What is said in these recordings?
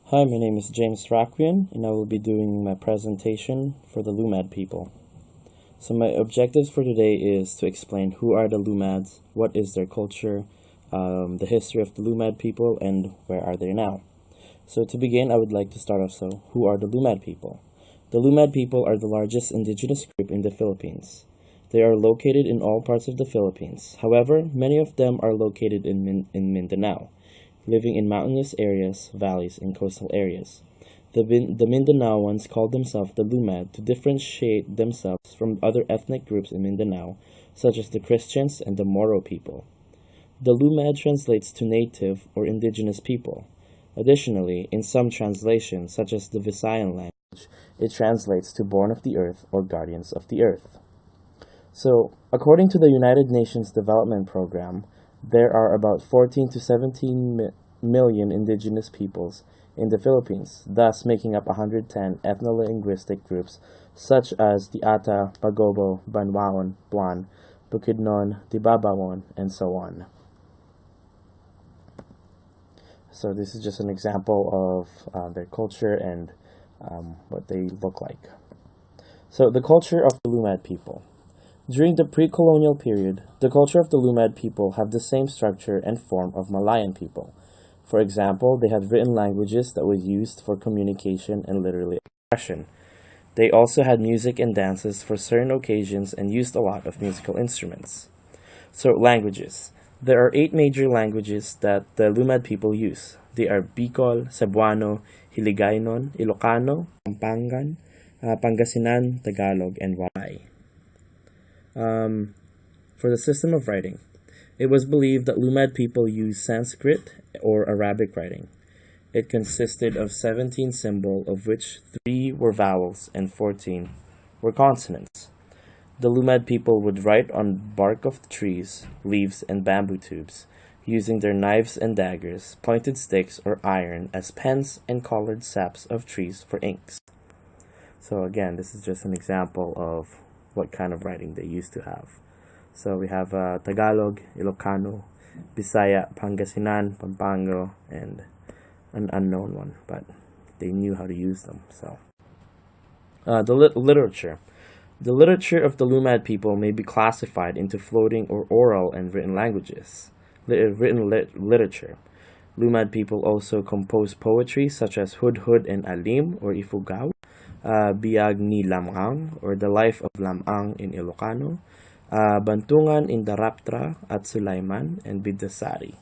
Hi, my name is James Raquion, and I will be doing my presentation for the Lumad people. So my objectives for today is to explain who are the Lumads, what is their culture, the history of the Lumad people, and where are they now. So to begin, I would like to start off, who are the Lumad people? The Lumad people are the largest indigenous group in the Philippines. They are located in all parts of the Philippines. However, many of them are located in Mindanao, living in mountainous areas, valleys, and coastal areas. The Mindanaoans called themselves the Lumad to differentiate themselves from other ethnic groups in Mindanao, such as the Christians and the Moro people. The Lumad translates to native or indigenous people. Additionally, in some translations, such as the Visayan language, it translates to born of the earth or guardians of the earth. So, according to the United Nations Development Program, there are about 14 to 17 million indigenous peoples in the Philippines, thus making up 110 ethno-linguistic groups such as the Ata, Pagobo, Banwaon, Buan, Bukidnon, Dibabawon, and so on. So this is just an example of their culture and what they look like. So the culture of the Lumad people. During the pre-colonial period, the culture of the Lumad people have the same structure and form of Malayan people. For example, they had written languages that were used for communication and literary expression. They also had music and dances for certain occasions and used a lot of musical instruments. So, languages. There are 8 major languages that the Lumad people use. They are Bicol, Cebuano, Hiligaynon, Ilocano, Pampangan, Pangasinan, Tagalog, and Walay. For the system of writing, it was believed that Lumad people used Sanskrit or Arabic writing. It consisted of 17 symbols, of which 3 were vowels and 14 were consonants. The Lumad people would write on bark of trees, leaves, and bamboo tubes, using their knives and daggers, pointed sticks, or iron as pens and colored saps of trees for inks. So again, this is just an example of what kind of writing they used to have. So we have Tagalog, Ilocano, Bisaya, Pangasinan, Pampanga, and an unknown one, but they knew how to use them. So the literature. The literature of the Lumad people may be classified into floating or oral and written languages. Literature. Lumad people also compose poetry such as Hudhud and Alim or Ifugao, Biag ni Lamang or The Life of Lamang in Ilocano, Bantungan in Daraptra at Sulaiman, and Bidasari.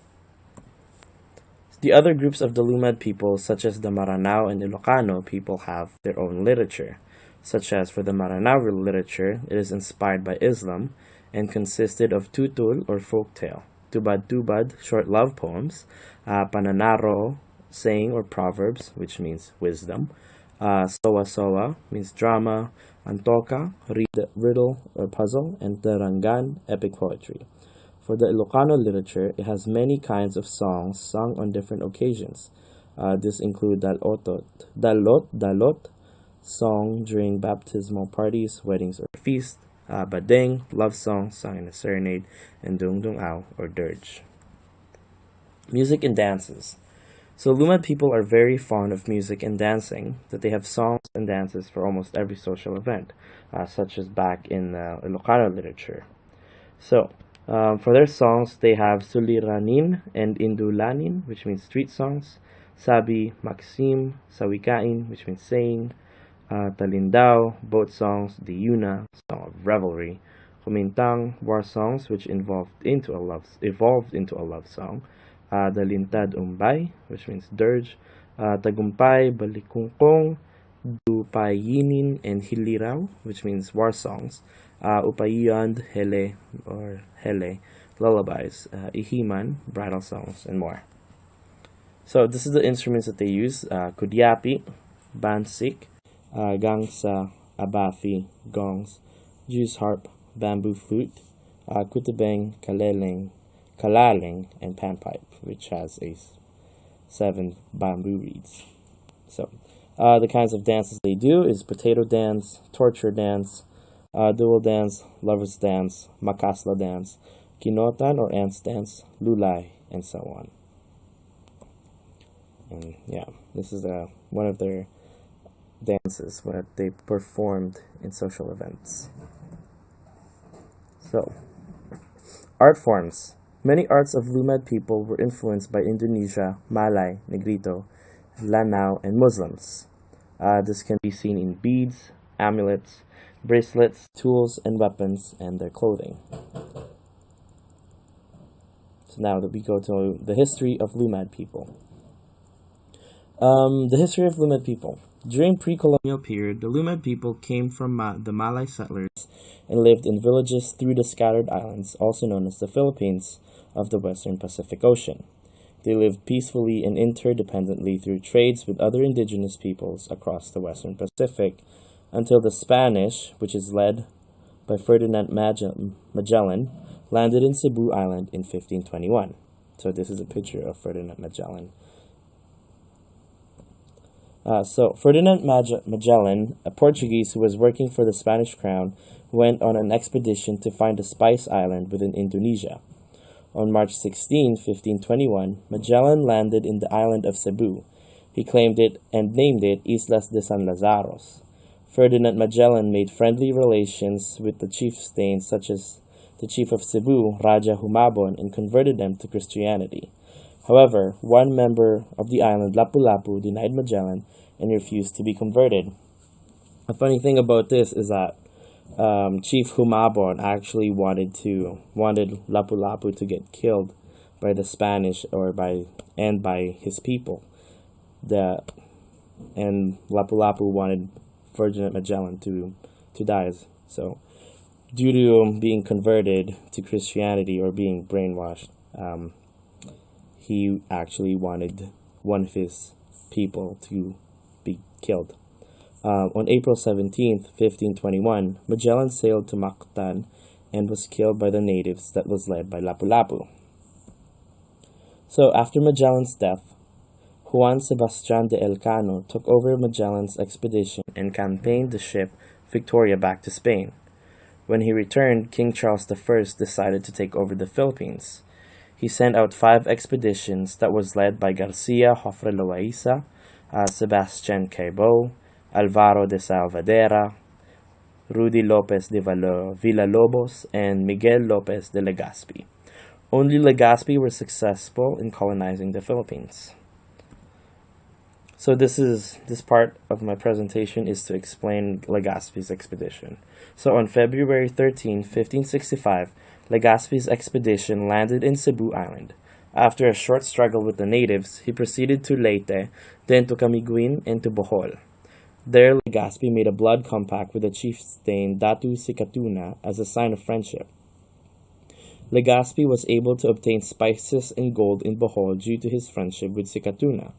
The other groups of the Lumad people, such as the Maranao and Ilocano people, have their own literature, such as for the Maranao literature, it is inspired by Islam and consisted of tutul or folktale, tubad-tubad, short love poems, pananaro, saying or proverbs, which means wisdom, sowa-sowa means drama, antoka, riddle or puzzle, and darangan, epic poetry. For the Ilocano literature, it has many kinds of songs sung on different occasions. This include dalot, song during baptismal parties, weddings, or feasts, bading, love song sung in a serenade, and dung-dung-ao or dirge. Music and dances. So Lumad people are very fond of music and dancing, that they have songs and dances for almost every social event, such as back in Ilocano literature. So, for their songs, they have Suliranin and Indulanin, which means street songs, Sabi, Maxim, Sawikain, which means saying, Talindao, boat songs, Diyuna, song of revelry, Kumintang, war songs, which evolved into a love song, Dalintad Umbay, which means dirge, Tagumpay, Balikungkong, Dupayinin, and Hiliraw, which means war songs, Upayand, Hele, or Hele, lullabies, Ihiman, bridal songs, and more. So this is the instruments that they use, Kudyapi, Bansik, Gangsa, Abafi, gongs, Jews harp, bamboo flute, Kutubeng, Kalaling, and panpipe, which has 7 bamboo reeds. So, the kinds of dances they do is potato dance, torture dance, dual dance, lovers dance, makasla dance, kinotan or ants dance, lulay, and so on. And yeah, this is one of their dances what they performed in social events. So, art forms. Many arts of Lumad people were influenced by Indonesia, Malay, Negrito, Lanao, and Muslims. This can be seen in beads, amulets, bracelets, tools and weapons, and their clothing. So now that we go to the history of Lumad people. The history of Lumad people. During pre-colonial period, the Lumad people came from the Malay settlers and lived in villages through the scattered islands, also known as the Philippines, of the Western Pacific Ocean. They lived peacefully and interdependently through trades with other indigenous peoples across the Western Pacific until the Spanish, which is led by Ferdinand Magellan, landed in Cebu Island in 1521. So this is a picture of Ferdinand Magellan. Ferdinand Magellan, a Portuguese who was working for the Spanish crown, went on an expedition to find a spice island within Indonesia. On March 16, 1521, Magellan landed in the island of Cebu. He claimed it and named it Islas de San Lazaros. Ferdinand Magellan made friendly relations with the chieftains such as the chief of Cebu, Raja Humabon, and converted them to Christianity. However, one member of the island, Lapu-Lapu, denied Magellan and refused to be converted. A funny thing about this is that Chief Humabon actually wanted Lapu-Lapu to get killed by the Spanish by his people. And Lapu-Lapu wanted Ferdinand Magellan to die. So, due to being converted to Christianity or being brainwashed, he actually wanted one of his people to be killed. On April 17th, 1521, Magellan sailed to Mactan and was killed by the natives that was led by Lapu-Lapu. So after Magellan's death, Juan Sebastian de Elcano took over Magellan's expedition and campaigned the ship Victoria back to Spain. When he returned, King Charles I decided to take over the Philippines. He sent out 5 expeditions that was led by Garcia Jofre Loaiza, Sebastian Cabot, Alvaro de Salvadera, Rudy Lopez de Villalobos, and Miguel Lopez de Legazpi. Only Legazpi were successful in colonizing the Philippines. So this part of my presentation is to explain Legazpi's expedition. So on February 13, 1565, Legazpi's expedition landed in Cebu Island. After a short struggle with the natives, he proceeded to Leyte, then to Camiguin and to Bohol. There, Legazpi made a blood compact with the chieftain Datu Sikatuna as a sign of friendship. Legazpi was able to obtain spices and gold in Bohol due to his friendship with Sikatuna.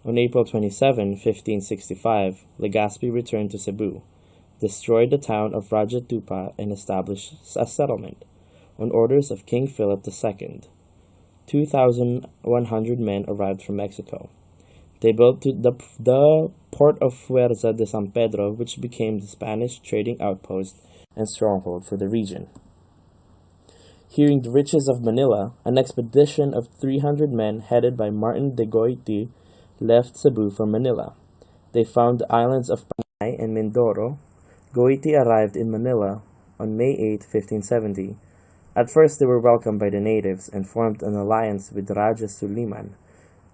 On April 27, 1565, Legazpi returned to Cebu, destroyed the town of Rajatupa, and established a settlement. On orders of King Philip II, 2,100 men arrived from Mexico. They built the port of Fuerza de San Pedro, which became the Spanish trading outpost and stronghold for the region. Hearing the riches of Manila, an expedition of 300 men headed by Martin de Goiti left Cebu for Manila. They found the islands of Panay and Mindoro. Goiti arrived in Manila on May 8, 1570. At first they were welcomed by the natives and formed an alliance with Raja Suliman,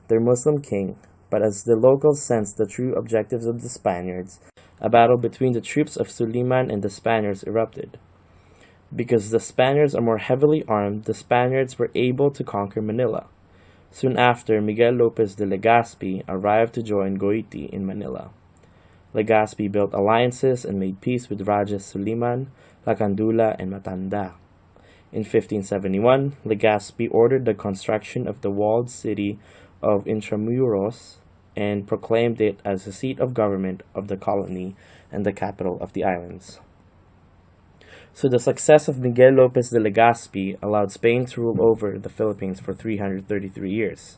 their Muslim king, but as the locals sensed the true objectives of the Spaniards, a battle between the troops of Suliman and the Spaniards erupted. Because the Spaniards are more heavily armed, the Spaniards were able to conquer Manila. Soon after, Miguel Lopez de Legazpi arrived to join Goiti in Manila. Legazpi built alliances and made peace with Raja Suliman, Lacandula, and Matanda. In 1571, Legazpi ordered the construction of the walled city of Intramuros and proclaimed it as the seat of government of the colony and the capital of the islands. So the success of Miguel Lopez de Legazpi allowed Spain to rule over the Philippines for 333 years.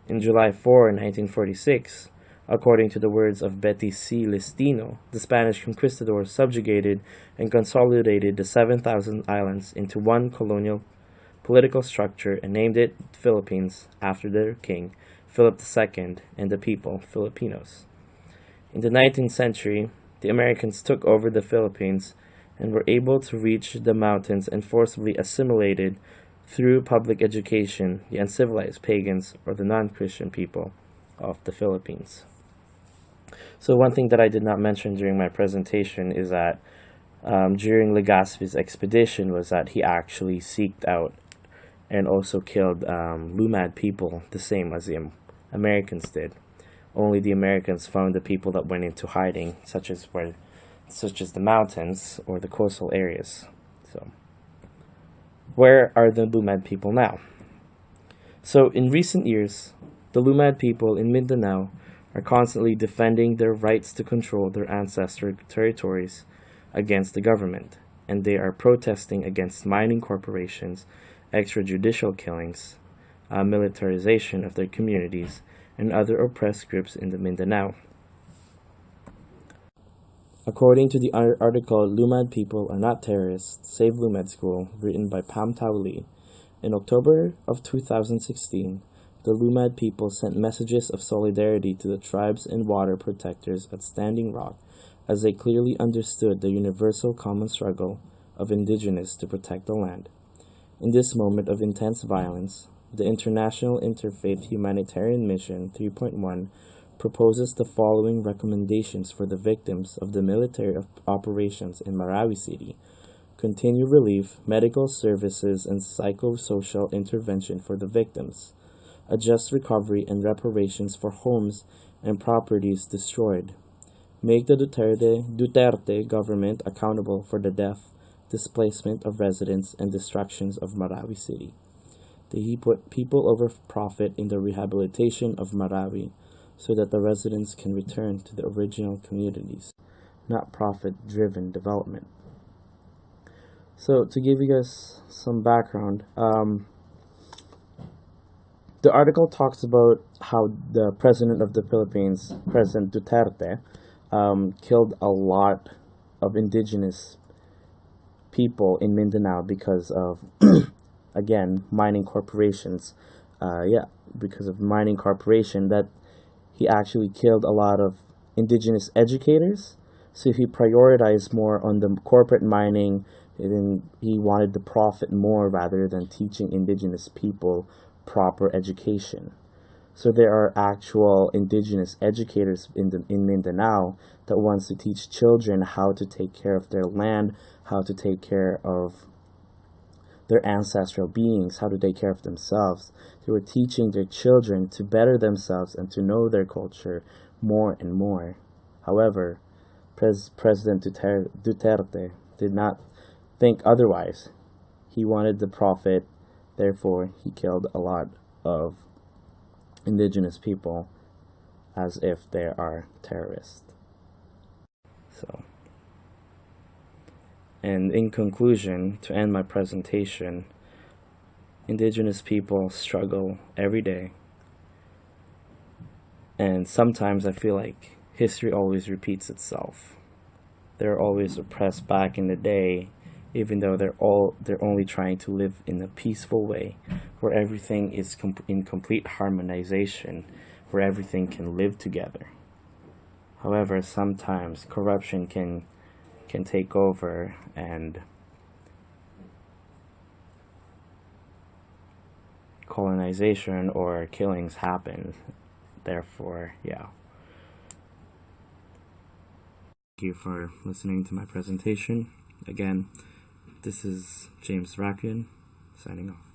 In July 4, 1946, according to the words of Betty C. Listino, the Spanish conquistadors subjugated and consolidated the 7,000 islands into one colonial political structure and named it Philippines after their king, Philip II, and the people, Filipinos. In the 19th century, the Americans took over the Philippines and were able to reach the mountains and forcibly assimilated through public education the uncivilized pagans or the non-Christian people of the Philippines. So one thing that I did not mention during my presentation is that during Legazpi's expedition was that he actually seeked out and also killed Lumad people the same as the Americans did. Only the Americans found the people that went into hiding, such as the mountains or the coastal areas. So, where are the Lumad people now? So, in recent years, the Lumad people in Mindanao are constantly defending their rights to control their ancestral territories against the government, and they are protesting against mining corporations, extrajudicial killings, militarization of their communities, and other oppressed groups in the Mindanao. According to the article Lumad People Are Not Terrorists, Save Lumad School, written by Pam Tauli, in October of 2016, the Lumad people sent messages of solidarity to the tribes and water protectors at Standing Rock as they clearly understood the universal common struggle of indigenous to protect the land. In this moment of intense violence, the International Interfaith Humanitarian Mission 3.1 proposes the following recommendations for the victims of the military operations in Marawi City: continue relief, medical services, and psychosocial intervention for the victims, adjust recovery and reparations for homes and properties destroyed, make the Duterte government accountable for the death, displacement of residents, and destructions of Marawi City. He put people over profit in the rehabilitation of Marawi so that the residents can return to the original communities, not profit-driven development. So to give you guys some background, the article talks about how the president of the Philippines, President Duterte, killed a lot of indigenous people in Mindanao because of again, mining corporations. Because of mining corporation, that he actually killed a lot of indigenous educators. So he prioritized more on the corporate mining, and he wanted to profit more rather than teaching indigenous people proper education. So there are actual indigenous educators in Mindanao that wants to teach children how to take care of their land, how to take care of their ancestral beings, how to take care of themselves. They were teaching their children to better themselves and to know their culture more and more. However, President Duterte did not think otherwise. He wanted the profit, therefore he killed a lot of indigenous people as if they are terrorists. And in conclusion, to end my presentation, indigenous people struggle every day. And sometimes I feel like history always repeats itself. They're always oppressed back in the day, even though they're only trying to live in a peaceful way, where everything is in complete harmonization, where everything can live together. However, sometimes corruption can take over and colonization or killings happen. Therefore, Thank you for listening to my presentation. Again, this is James Raquion, signing off.